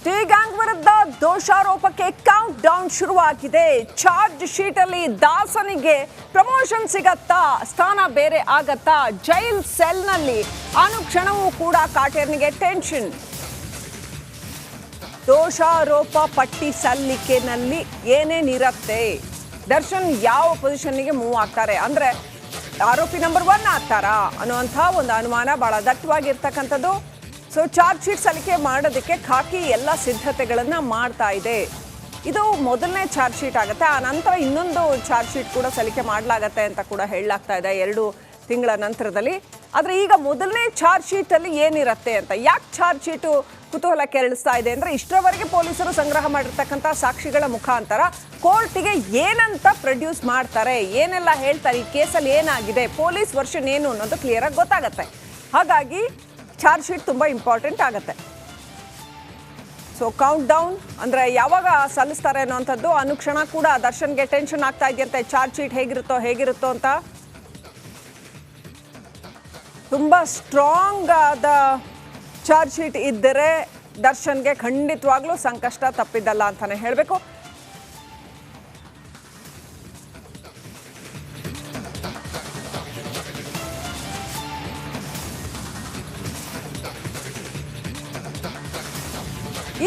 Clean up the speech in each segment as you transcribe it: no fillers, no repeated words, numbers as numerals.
T gang ವಿರುದ್ಧ ದೋಷಾರೋಪಕ್ಕೆ count down ಶುರುವಾಗಿದೆ. Charge sheet ಅಲ್ಲಿ ದಾಸನಿಗೆ ಪ್ರಮೋಷನ್ ಸಿಗತ್ತಾ, ಸ್ಥಾನ ಬೇರೆ ಆಗತ್ತಾ? ಜೈಲ್ ಸೆಲ್ನಲ್ಲಿ ಅನುಕ್ಷಣವೂ ಕೂಡ ಕಾಟೇರ್ನಿಗೆ ಟೆನ್ಷನ್. ದೋಷಾರೋಪ ಪಟ್ಟಿ ಸಲ್ಲಿಕೆನಲ್ಲಿ ಏನೇನಿರುತ್ತೆ, ದರ್ಶನ್ ಯಾವ ಪೊಸಿಷನ್ಗೆ ಮೂವ್ ಆಗ್ತಾರೆ, ಅಂದ್ರೆ ಆರೋಪಿ ನಂಬರ್ 1 ಆಗ್ತಾರಾ ಅನ್ನುವಂಥ ಒಂದು ಅನುಮಾನ ಬಹಳ ದಟ್ಟವಾಗಿರ್ತಕ್ಕಂಥದ್ದು. ಸೊ ಚಾರ್ಜ್ ಶೀಟ್ ಸಲ್ಲಿಕೆ ಮಾಡೋದಕ್ಕೆ ಖಾಕಿ ಎಲ್ಲ ಸಿದ್ಧತೆಗಳನ್ನು ಮಾಡ್ತಾ ಇದೆ. ಇದು ಮೊದಲನೇ ಚಾರ್ಜ್ ಶೀಟ್ ಆಗುತ್ತೆ. ಆ ನಂತರ ಇನ್ನೊಂದು ಚಾರ್ಜ್ ಶೀಟ್ ಕೂಡ ಸಲ್ಲಿಕೆ ಮಾಡಲಾಗತ್ತೆ ಅಂತ ಕೂಡ ಹೇಳಲಾಗ್ತಾ ಇದೆ 2 ತಿಂಗಳ ನಂತರದಲ್ಲಿ. ಆದರೆ ಈಗ ಮೊದಲನೇ ಚಾರ್ಜ್ ಶೀಟಲ್ಲಿ ಏನಿರುತ್ತೆ ಅಂತ, ಯಾಕೆ ಚಾರ್ಜ್ ಶೀಟು ಕುತೂಹಲ ಕೆರಳಿಸ್ತಾ ಇದೆ ಅಂದರೆ, ಇಷ್ಟರವರೆಗೆ ಪೊಲೀಸರು ಸಂಗ್ರಹ ಮಾಡಿರ್ತಕ್ಕಂಥ ಸಾಕ್ಷಿಗಳ ಮುಖಾಂತರ ಕೋರ್ಟಿಗೆ ಏನಂತ ಪ್ರೊಡ್ಯೂಸ್ ಮಾಡ್ತಾರೆ, ಏನೆಲ್ಲ ಹೇಳ್ತಾರೆ, ಈ ಕೇಸಲ್ಲಿ ಏನಾಗಿದೆ, ಪೊಲೀಸ್ ವರ್ಷನ್ ಏನು ಅನ್ನೋದು ಕ್ಲಿಯರ್ ಆಗಿ ಗೊತ್ತಾಗತ್ತೆ. ಹಾಗಾಗಿ ಚಾರ್ಜ್ ಶೀಟ್ ತುಂಬ ಇಂಪಾರ್ಟೆಂಟ್ ಆಗುತ್ತೆ. ಸೊ ಕೌಂಟ್ ಡೌನ್ ಅಂದರೆ ಯಾವಾಗ ಸಲ್ಲಿಸ್ತಾರೆ ಅನ್ನೋವಂಥದ್ದು. ಅನುಕ್ಷಣ ಕೂಡ ದರ್ಶನ್ಗೆ ಟೆನ್ಷನ್ ಆಗ್ತಾ ಇದೆಯಂತೆ, ಚಾರ್ಜ್ ಶೀಟ್ ಹೇಗಿರುತ್ತೋ ಅಂತ. ತುಂಬ ಸ್ಟ್ರಾಂಗ್ ಆದ ಚಾರ್ಜ್ ಶೀಟ್ ಇದ್ದರೆ ದರ್ಶನ್ಗೆ ಖಂಡಿತವಾಗ್ಲೂ ಸಂಕಷ್ಟ ತಪ್ಪಿದ್ದಲ್ಲ ಅಂತಾನೆ ಹೇಳಬೇಕು.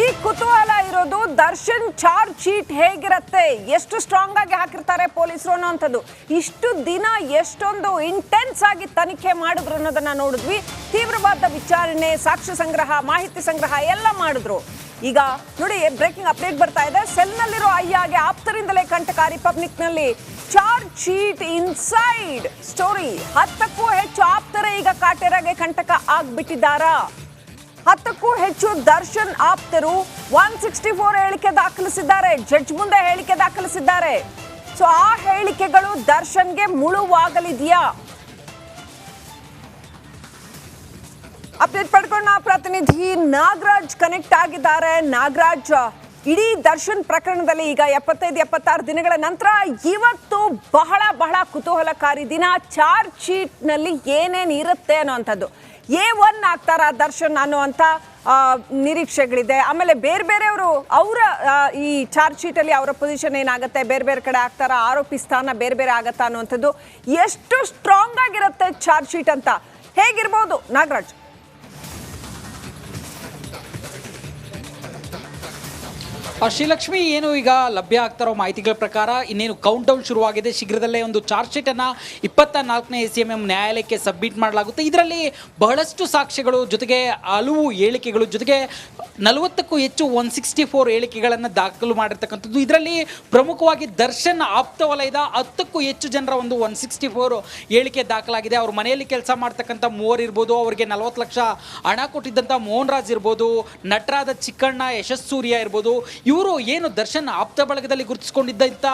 ಈ ಕುತೂಹಲ ಇರೋದು ದರ್ಶನ್ ಚಾರ್ಜ್ ಶೀಟ್ ಹೇಗಿರುತ್ತೆ, ಎಷ್ಟು ಸ್ಟ್ರಾಂಗ್ ಆಗಿ ಹಾಕಿರ್ತಾರೆ ಪೊಲೀಸರು ಅನ್ನೋಂಥದ್ದು. ಇಷ್ಟು ದಿನ ಎಷ್ಟೊಂದು ಇಂಟೆನ್ಸ್ ಆಗಿ ತನಿಖೆ ಮಾಡಿದ್ರು ಅನ್ನೋದನ್ನ ನೋಡಿದ್ವಿ. ತೀವ್ರವಾದ ವಿಚಾರಣೆ, ಸಾಕ್ಷ್ಯ ಸಂಗ್ರಹ, ಮಾಹಿತಿ ಸಂಗ್ರಹ ಎಲ್ಲ ಮಾಡಿದ್ರು. ಈಗ ನೋಡಿ, ಬ್ರೇಕಿಂಗ್ ಅಪ್ಡೇಟ್ ಬರ್ತಾ ಇದೆ. ಸೆಲ್ನಲ್ಲಿರೋ ಅಯ್ಯಾಗೆ ಆಪ್ತರಿಂದಲೇ ಕಂಟಕ. ರಿಪಬ್ಲಿಕ್ನಲ್ಲಿ ಚಾರ್ಜ್ ಶೀಟ್ ಇನ್ಸೈಡ್ ಸ್ಟೋರಿ. 10ಕ್ಕೂ ಹೆಚ್ಚು ಆಪ್ತರೇ ಈಗ ಕಾಟೇರಾಗೆ ಕಂಟಕ ಆಗ್ಬಿಟ್ಟಿದ್ದಾರಾ? 10ಕ್ಕೂ ಹೆಚ್ಚು ದರ್ಶನ್ ಆಪ್ತರು 164 ಹೇಳಿಕೆ ದಾಖಲಿಸಿದ್ದಾರೆ, ಜಡ್ಜ್ ಮುಂದೆ ಹೇಳಿಕೆ ದಾಖಲಿಸಿದ್ದಾರೆ. ಸೊ ಆ ಹೇಳಿಕೆಗಳು ದರ್ಶನ್ಗೆ ಮುಳುವಾಗಲಿದೆಯಾ? ಅಪ್ಡೇಟ್ ಪಡ್ಕೊಂಡು ಪ್ರತಿನಿಧಿ ನಾಗರಾಜ್ ಕನೆಕ್ಟ್ ಆಗಿದ್ದಾರೆ. ನಾಗರಾಜ್, ಇಡೀ ದರ್ಶನ್ ಪ್ರಕರಣದಲ್ಲಿ ಈಗ 75-76 ದಿನಗಳ ನಂತರ ಇವತ್ತು ಬಹಳ ಬಹಳ ಕುತೂಹಲಕಾರಿ ದಿನ. ಚಾರ್ಜ್ ಶೀಟ್ ನಲ್ಲಿ ಏನೇನು ಇರುತ್ತೆ ಅನ್ನೋವಂಥದ್ದು. A1 ಆಗ್ತಾರ ದರ್ಶನ್ ಅನ್ನುವಂಥ ನಿರೀಕ್ಷೆಗಳಿದೆ. ಆಮೇಲೆ ಬೇರೆ ಬೇರೆಯವರು ಅವರ ಈ ಚಾರ್ಜ್ ಶೀಟಲ್ಲಿ ಅವರ ಪೊಸಿಷನ್ ಏನಾಗುತ್ತೆ, ಬೇರೆ ಬೇರೆ ಕಡೆ ಆಗ್ತಾರ, ಆರೋಪಿ ಸ್ಥಾನ ಬೇರೆ ಬೇರೆ ಆಗತ್ತಾ ಅನ್ನುವಂಥದ್ದು. ಎಷ್ಟು ಸ್ಟ್ರಾಂಗ್ ಆಗಿರುತ್ತೆ ಚಾರ್ಜ್ ಶೀಟ್ ಅಂತ ಹೇಗಿರ್ಬೋದು ನಾಗರಾಜ್? ಶ್ರೀಲಕ್ಷ್ಮಿ, ಏನು ಈಗ ಲಭ್ಯ ಆಗ್ತಾರೋ ಮಾಹಿತಿಗಳ ಪ್ರಕಾರ ಇನ್ನೇನು ಕೌಂಟ್ ಡೌನ್ ಶುರುವಾಗಿದೆ. ಶೀಘ್ರದಲ್ಲೇ ಒಂದು ಚಾರ್ಜ್ ಶೀಟನ್ನು 24ನೇ ACMM ನ್ಯಾಯಾಲಯಕ್ಕೆ ಸಬ್ಮಿಟ್ ಮಾಡಲಾಗುತ್ತೆ. ಇದರಲ್ಲಿ ಬಹಳಷ್ಟು ಸಾಕ್ಷ್ಯಗಳು, ಜೊತೆಗೆ ಹಲವು ಹೇಳಿಕೆಗಳು, ಜೊತೆಗೆ 40ಕ್ಕೂ ಹೆಚ್ಚು 164 ಹೇಳಿಕೆಗಳನ್ನು ದಾಖಲು ಮಾಡಿರ್ತಕ್ಕಂಥದ್ದು. ಇದರಲ್ಲಿ ಪ್ರಮುಖವಾಗಿ ದರ್ಶನ್ ಆಪ್ತ ವಲಯದ 10ಕ್ಕೂ ಹೆಚ್ಚು ಜನರ ಒಂದು 164 ಹೇಳಿಕೆ ದಾಖಲಾಗಿದೆ. ಅವ್ರ ಮನೆಯಲ್ಲಿ ಕೆಲಸ ಮಾಡ್ತಕ್ಕಂಥ 3 ಇರ್ಬೋದು, ಅವರಿಗೆ 40 ಲಕ್ಷ ಹಣ ಕೊಟ್ಟಿದ್ದಂಥ ಮೋಹನ್ ರಾಜ್ ಇರ್ಬೋದು, ನಟರಾದ ಚಿಕ್ಕಣ್ಣ, ಯಶಸ್ ಸೂರ್ಯ ಇರ್ಬೋದು, ಇವರು ಏನು ದರ್ಶನ್ ಆಪ್ತ ಬಳಗದಲ್ಲಿ ಗುರುತಿಸಿಕೊಂಡಿದ್ದಂಥ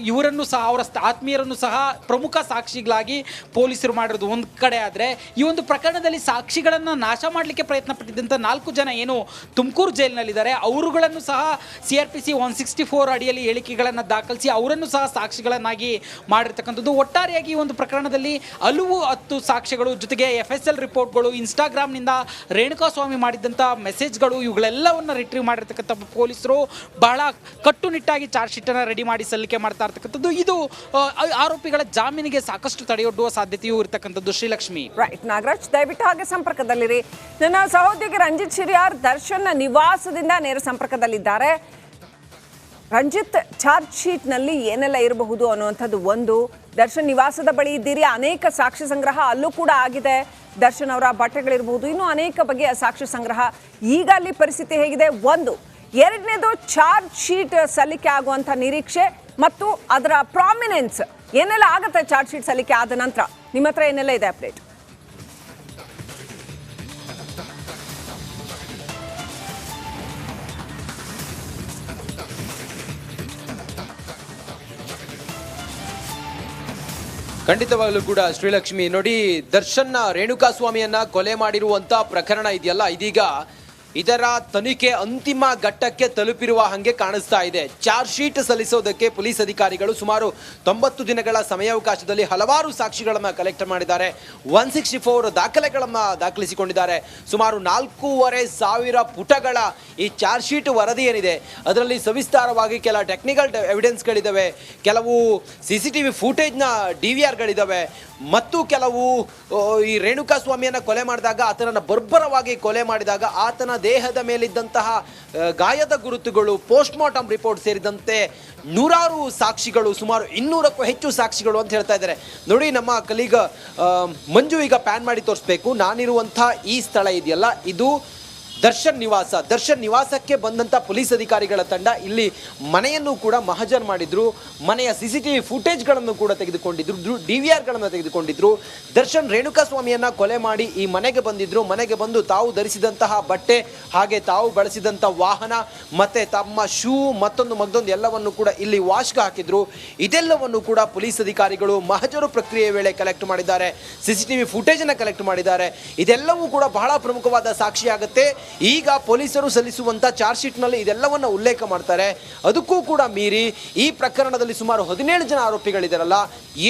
ಇವರನ್ನು ಸಹ, ಅವರ ಆತ್ಮೀಯರನ್ನು ಸಹ ಪ್ರಮುಖ ಸಾಕ್ಷಿಗಳಾಗಿ ಪೊಲೀಸರು ಮಾಡಿರೋದು ಒಂದು ಕಡೆ. ಆದರೆ ಈ ಒಂದು ಪ್ರಕರಣದಲ್ಲಿ ಸಾಕ್ಷಿಗಳನ್ನು ನಾಶ ಮಾಡಲಿಕ್ಕೆ ಪ್ರಯತ್ನ ಪಟ್ಟಿದ್ದಂಥ 4 ಜನ ಏನು ತುಮಕೂರು ಜೈಲಿನಲ್ಲಿದ್ದಾರೆ, ಅವರುಗಳನ್ನು ಸಹ CRPC 164 ಅಡಿಯಲ್ಲಿ ಹೇಳಿಕೆಗಳನ್ನು ದಾಖಲಿಸಿ ಅವರನ್ನು ಸಹ ಸಾಕ್ಷಿಗಳನ್ನಾಗಿ ಮಾಡಿರ್ತಕ್ಕಂಥದ್ದು. ಒಟ್ಟಾರೆಯಾಗಿ ಈ ಒಂದು ಪ್ರಕರಣದಲ್ಲಿ ಹಲವು 10 ಸಾಕ್ಷ್ಯಗಳು, ಜೊತೆಗೆ FSL ರಿಪೋರ್ಟ್ಗಳು, ಇನ್ಸ್ಟಾಗ್ರಾಮ್ನಿಂದ ರೇಣುಕಾಸ್ವಾಮಿ ಮಾಡಿದ್ದಂಥ ಮೆಸೇಜ್ಗಳು, ಇವುಗಳೆಲ್ಲವನ್ನು ರಿಟ್ರೀವ್ ಮಾಡಿರ್ತಕ್ಕಂಥ ಪೊಲೀಸರು ಬಹಳ ಕಟ್ಟುನಿಟ್ಟಾಗಿ ಚಾರ್ಜ್ ಶೀಟನ್ನು ರೆಡಿ ಮಾಡಿ ಸಲ್ಲಿಕೆ ಮಾಡ್ತಾ ಇರ್ತಕ್ಕಂಥದ್ದು. ಇದು ಆರೋಪಿಗಳ ಜಾಮೀನಿಗೆ ಸಾಕಷ್ಟು ತಡೆಯೊಡ್ಡುವ ಸಾಧ್ಯತೆಯೂ ಇರತಕ್ಕಂಥದ್ದು. ಶ್ರೀಲಕ್ಷ್ಮಿ, ರೈಟ್ ನಾಗರಾಜ್, ದಯವಿಟ್ಟು ಹಾಗೆ ಸಂಪರ್ಕದಲ್ಲಿರಿ. ನನ್ನ ಸಹೋದ್ಯೋಗಿ ರಂಜಿತ್ ಶಿರಿಯಾರ್ ದರ್ಶನ್ ನಿವಾಸದಿಂದ ನೇರ ಸಂಪರ್ಕದಲ್ಲಿದ್ದಾರೆ. ರಂಜಿತ್, ಚಾರ್ಜ್ ಶೀಟ್ ನಲ್ಲಿ ಏನೆಲ್ಲ ಇರಬಹುದು ಅನ್ನುವಂಥದ್ದು ಒಂದು. ದರ್ಶನ್ ನಿವಾಸದ ಬಳಿ ಇದ್ದೀರಿ, ಅನೇಕ ಸಾಕ್ಷ್ಯ ಸಂಗ್ರಹ ಅಲ್ಲೂ ಕೂಡ ಆಗಿದೆ. ದರ್ಶನ್ ಅವರ ಬಟ್ಟೆಗಳಿರಬಹುದು, ಇನ್ನೂ ಅನೇಕ ಬಗೆಯ ಸಾಕ್ಷ್ಯ ಸಂಗ್ರಹ. ಈಗ ಅಲ್ಲಿ ಪರಿಸ್ಥಿತಿ ಹೇಗಿದೆ ಒಂದು. ಎರಡನೇದು, ಚಾರ್ಜ್ ಶೀಟ್ ಸಲ್ಲಿಕೆ ಆಗುವಂಥ ನಿರೀಕ್ಷೆ ಮತ್ತು ಅದರ ಪ್ರಾಮಿನೆನ್ಸ್ ಏನೆಲ್ಲ ಆಗುತ್ತೆ ಚಾರ್ಜ್ ಶೀಟ್ ಸಲ್ಲಿಕೆ ಆದ ನಂತರ. ನಿಮ್ಮ ಹತ್ರ ಏನೆಲ್ಲ ಇದೆ ಅಪ್ಡೇಟ್? ಖಂಡಿತವಾಗ್ಲೂ ಕೂಡ ಶ್ರೀಲಕ್ಷ್ಮಿ, ನೋಡಿ, ದರ್ಶನ್ನ ರೇಣುಕಾಸ್ವಾಮಿಯನ್ನ ಕೊಲೆ ಮಾಡಿರುವಂತ ಪ್ರಕರಣ ಇದೆಯಲ್ಲ, ಇದೀಗ ಇದರ ತನಿಖೆ ಅಂತಿಮ ಘಟ್ಟಕ್ಕೆ ತಲುಪಿರುವ ಹಾಗೆ ಕಾಣಿಸ್ತಾ ಇದೆ. ಚಾರ್ಜ್ ಶೀಟ್ ಸಲ್ಲಿಸೋದಕ್ಕೆ ಪೊಲೀಸ್ ಅಧಿಕಾರಿಗಳು ಸುಮಾರು 90 ದಿನಗಳ ಸಮಯಾವಕಾಶದಲ್ಲಿ ಹಲವಾರು ಸಾಕ್ಷಿಗಳನ್ನ ಕಲೆಕ್ಟ್ ಮಾಡಿದ್ದಾರೆ. 164 ದಾಖಲೆಗಳನ್ನ ದಾಖಲಿಸಿಕೊಂಡಿದ್ದಾರೆ. ಸುಮಾರು 4,500 ಪುಟಗಳ ಈ ಚಾರ್ಜ್ ಶೀಟ್ ವರದಿ ಏನಿದೆ ಅದರಲ್ಲಿ ಸವಿಸ್ತಾರವಾಗಿ ಕೆಲ ಟೆಕ್ನಿಕಲ್ ಎವಿಡೆನ್ಸ್ಗಳಿದ್ದಾವೆ, ಕೆಲವು CCTV ಫೂಟೇಜ್ನ DVRಗಳಿದ್ದಾವೆ ಮತ್ತು ಕೆಲವು ಈ ರೇಣುಕಾ ಸ್ವಾಮಿಯನ್ನ ಕೊಲೆ ಮಾಡಿದಾಗ ಆತನನ್ನು ಬರ್ಬರವಾಗಿ ಕೊಲೆ ಮಾಡಿದಾಗ ಆತನ ದೇಹದ ಮೇಲಿದ್ದಂತಹ ಗಾಯದ ಗುರುತುಗಳು, ಪೋಸ್ಟ್ ಮಾರ್ಟಮ್ ರಿಪೋರ್ಟ್ ಸೇರಿದಂತೆ ನೂರಾರು ಸಾಕ್ಷಿಗಳು, ಸುಮಾರು 200ಕ್ಕೂ ಹೆಚ್ಚು ಸಾಕ್ಷಿಗಳು ಅಂತ ಹೇಳ್ತಾ ಇದ್ದಾರೆ. ನೋಡಿ, ನಮ್ಮ ಕಲೀಗ ಮಂಜು ಈಗ ಪ್ಯಾನ್ ಮಾಡಿ ತೋರಿಸ್ಬೇಕು. ನಾನಿರುವಂಥ ಈ ಸ್ಥಳ ಇದೆಯಲ್ಲ, ಇದು ದರ್ಶನ್ ನಿವಾಸಕ್ಕೆ ಬಂದಂಥ ಪೊಲೀಸ್ ಅಧಿಕಾರಿಗಳ ತಂಡ ಇಲ್ಲಿ ಮನೆಯನ್ನು ಕೂಡ ಮಹಜರ್ ಮಾಡಿದ್ರು. ಮನೆಯ CCTV ಫುಟೇಜ್ಗಳನ್ನು ಕೂಡ ತೆಗೆದುಕೊಂಡಿದ್ರು, DVRಗಳನ್ನು ತೆಗೆದುಕೊಂಡಿದ್ರು. ದರ್ಶನ್ ರೇಣುಕಾ ಸ್ವಾಮಿಯನ್ನ ಕೊಲೆ ಮಾಡಿ ಈ ಮನೆಗೆ ಬಂದಿದ್ರು. ಮನೆಗೆ ಬಂದು ತಾವು ಧರಿಸಿದಂತಹ ಬಟ್ಟೆ, ಹಾಗೆ ತಾವು ಬಳಸಿದಂಥ ವಾಹನ, ಮತ್ತೆ ತಮ್ಮ ಶೂ ಮತ್ತೊಂದು ಎಲ್ಲವನ್ನು ಕೂಡ ಇಲ್ಲಿ ವಾಶ್ಗೆ ಹಾಕಿದ್ರು. ಇದೆಲ್ಲವನ್ನು ಕೂಡ ಪೊಲೀಸ್ ಅಧಿಕಾರಿಗಳು ಮಹಜರು ಪ್ರಕ್ರಿಯೆ ವೇಳೆ ಕಲೆಕ್ಟ್ ಮಾಡಿದ್ದಾರೆ. CCTV ಫುಟೇಜನ್ನು ಕಲೆಕ್ಟ್ ಮಾಡಿದ್ದಾರೆ. ಇದೆಲ್ಲವೂ ಕೂಡ ಬಹಳ ಪ್ರಮುಖವಾದ ಸಾಕ್ಷಿಯಾಗುತ್ತೆ. ಈಗ ಪೊಲೀಸರು ಸಲ್ಲಿಸುವಂತ ಚಾರ್ಜ್ ಶೀಟ್ ನಲ್ಲಿ ಇದೆಲ್ಲವನ್ನ ಉಲ್ಲೇಖ ಮಾಡ್ತಾರೆ. ಅದಕ್ಕೂ ಕೂಡ ಮೀರಿ ಈ ಪ್ರಕರಣದಲ್ಲಿ ಸುಮಾರು 17 ಜನ ಆರೋಪಿಗಳಿದಾರಲ್ಲ,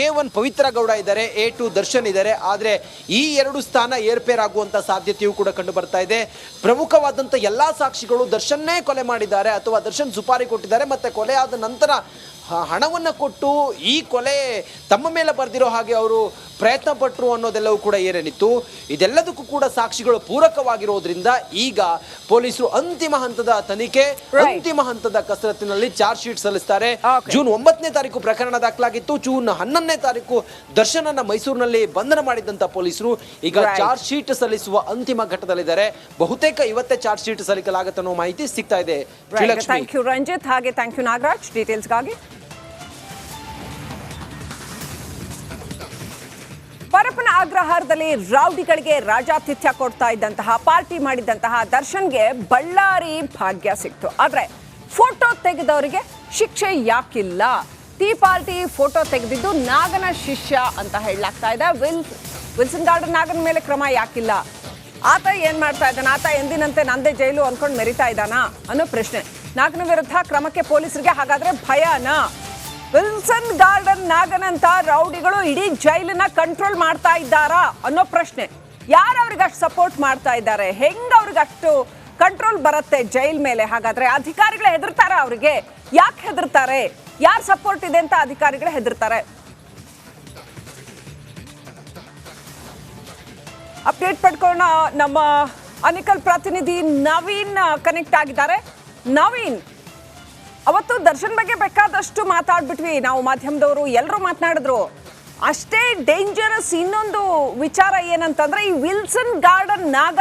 A1 ಪವಿತ್ರ ಗೌಡ ಇದ್ದಾರೆ, A2 ದರ್ಶನ್ ಇದ್ದಾರೆ. ಆದ್ರೆ ಈ 2 ಸ್ಥಾನ ಏರ್ಪೇರ್ ಆಗುವಂತ ಸಾಧ್ಯತೆಯೂ ಕೂಡ ಕಂಡು ಬರ್ತಾ ಇದೆ. ಪ್ರಮುಖವಾದಂತ ಎಲ್ಲಾ ಸಾಕ್ಷಿಗಳು ದರ್ಶನ್ನೇ ಕೊಲೆ ಮಾಡಿದ್ದಾರೆ ಅಥವಾ ದರ್ಶನ್ ಸುಪಾರಿ ಕೊಟ್ಟಿದ್ದಾರೆ, ಮತ್ತೆ ಕೊಲೆ ಆದ ನಂತರ ಹಣವನ್ನು ಕೊಟ್ಟು ಈ ಕೊಲೆ ತಮ್ಮ ಮೇಲೆ ಬರ್ದಿರೋ ಹಾಗೆ ಅವರು ಪ್ರಯತ್ನ ಪಟ್ಟರು ಅನ್ನೋದೆಲ್ಲವೂ ಕೂಡ ಏನೇನಿತ್ತು. ಇದೆಲ್ಲದಕ್ಕೂ ಕೂಡ ಸಾಕ್ಷಿಗಳು ಪೂರಕವಾಗಿರೋದ್ರಿಂದ ಈಗ ಪೊಲೀಸರು ಅಂತಿಮ ಹಂತದ ತನಿಖೆ, ಅಂತಿಮ ಹಂತದ ಕಸರತ್ತಿನಲ್ಲಿ ಚಾರ್ಜ್ ಶೀಟ್ ಸಲ್ಲಿಸ್ತಾರೆ. ಜೂನ್ 9ನೇ ತಾರೀಕು ಪ್ರಕರಣ ದಾಖಲಾಗಿತ್ತು. ಜೂನ್ 11ನೇ ತಾರೀಕು ದರ್ಶನನ್ನ ಮೈಸೂರಿನಲ್ಲಿ ಬಂಧನ ಮಾಡಿದಂತ ಪೊಲೀಸರು ಈಗ ಚಾರ್ಜ್ ಶೀಟ್ ಸಲ್ಲಿಸುವ ಅಂತಿಮ ಘಟ್ಟದಲ್ಲಿದ್ದಾರೆ. ಬಹುತೇಕ ಇವತ್ತೇ ಚಾರ್ಜ್ ಶೀಟ್ ಸಲ್ಲಿಸಲಾಗುತ್ತೆ ಅನ್ನೋ ಮಾಹಿತಿ ಸಿಗ್ತಾ ಇದೆ. ಥ್ಯಾಂಕ್ ಯು ರಂಜಿತ್, ಹಾಗೆ ಥ್ಯಾಂಕ್ ಯು ನಾಗರಾಜ್ ಡೀಟೇಲ್ಸ್ಗಾಗಿ. ಪರಪ್ಪನ ಅಗ್ರಹಾರದಲ್ಲಿ ರೌಡಿಗಳಿಗೆ ರಾಜಾತಿಥ್ಯ ಕೊಡ್ತಾ ಇದ್ದಂತಹ, ಪಾರ್ಟಿ ಮಾಡಿದಂತಹ ದರ್ಶನ್ಗೆ ಬಳ್ಳಾರಿ ಭಾಗ್ಯ ಸಿಕ್ತು. ಆದ್ರೆ ಫೋಟೋ ತೆಗೆದವರಿಗೆ ಶಿಕ್ಷೆ ಯಾಕಿಲ್ಲ? ಟೀ ಪಾರ್ಟಿ ಫೋಟೋ ತೆಗೆದಿದ್ದು ನಾಗನ ಶಿಷ್ಯ ಅಂತ ಹೇಳಲಾಗ್ತಾ ಇದೆ. ವಿಲ್ಸನ್ ಗಾರ್ಡನ್ ನಾಗನ ಮೇಲೆ ಕ್ರಮ ಯಾಕಿಲ್ಲ? ಆತ ಏನ್ ಮಾಡ್ತಾ ಇದ್ದಾನ? ಆತ ಎಂದಿನಂತೆ ನಂದೇ ಜೈಲು ಅನ್ಕೊಂಡು ಮೆರಿತಾ ಇದ್ದಾನ ಅನ್ನೋ ಪ್ರಶ್ನೆ. ನಾಗನ ವಿರುದ್ಧ ಕ್ರಮಕ್ಕೆ ಪೊಲೀಸರಿಗೆ ಹಾಗಾದ್ರೆ ಭಯನಾ? ವಿಲ್ಸನ್ ಗಾರ್ಡನ್ ನಾಗನಂತ ರೌಡಿಗಳು ಇಡೀ ಜೈಲನ್ನ ಕಂಟ್ರೋಲ್ ಮಾಡ್ತಾ ಇದ್ದಾರಾ ಅನ್ನೋ ಪ್ರಶ್ನೆ. ಯಾರು ಅವ್ರಿಗೆ ಅಷ್ಟು ಸಪೋರ್ಟ್ ಮಾಡ್ತಾ ಇದ್ದಾರೆ? ಹೆಂಗ್ ಅವ್ರಿಗೆ ಅಷ್ಟು ಕಂಟ್ರೋಲ್ ಬರುತ್ತೆ ಜೈಲ್ ಮೇಲೆ? ಹಾಗಾದ್ರೆ ಅಧಿಕಾರಿಗಳು ಹೆದರ್ತಾರ? ಅವ್ರಿಗೆ ಯಾಕೆ ಹೆದರ್ತಾರೆ? ಯಾರು ಸಪೋರ್ಟ್ ಇದೆ ಅಂತ ಅಧಿಕಾರಿಗಳು ಹೆದರ್ತಾರೆ? ಅಪ್ಡೇಟ್ ಪಡ್ಕೊಳ್ಳೋಣ. ನಮ್ಮ ಅನಿಕಲ್ ಪ್ರತಿನಿಧಿ ನವೀನ್ ಕನೆಕ್ಟ್ ಆಗಿದ್ದಾರೆ. ನವೀನ್, ಅವತ್ತು ದರ್ಶನ್ ಬಗ್ಗೆ ಬೇಕಾದಷ್ಟು ಮಾತಾಡ್ಬಿಟ್ವಿ ನಾವು, ಮಾಧ್ಯಮದವರು ಎಲ್ಲರೂ ಮಾತನಾಡಿದ್ರು. ಅಷ್ಟೇ ಡೇಂಜರಸ್ ಇನ್ನೊಂದು ವಿಚಾರ ಏನಂತಂದ್ರೆ, ಈ ವಿಲ್ಸನ್ ಗಾರ್ಡನ್ ನಾಗ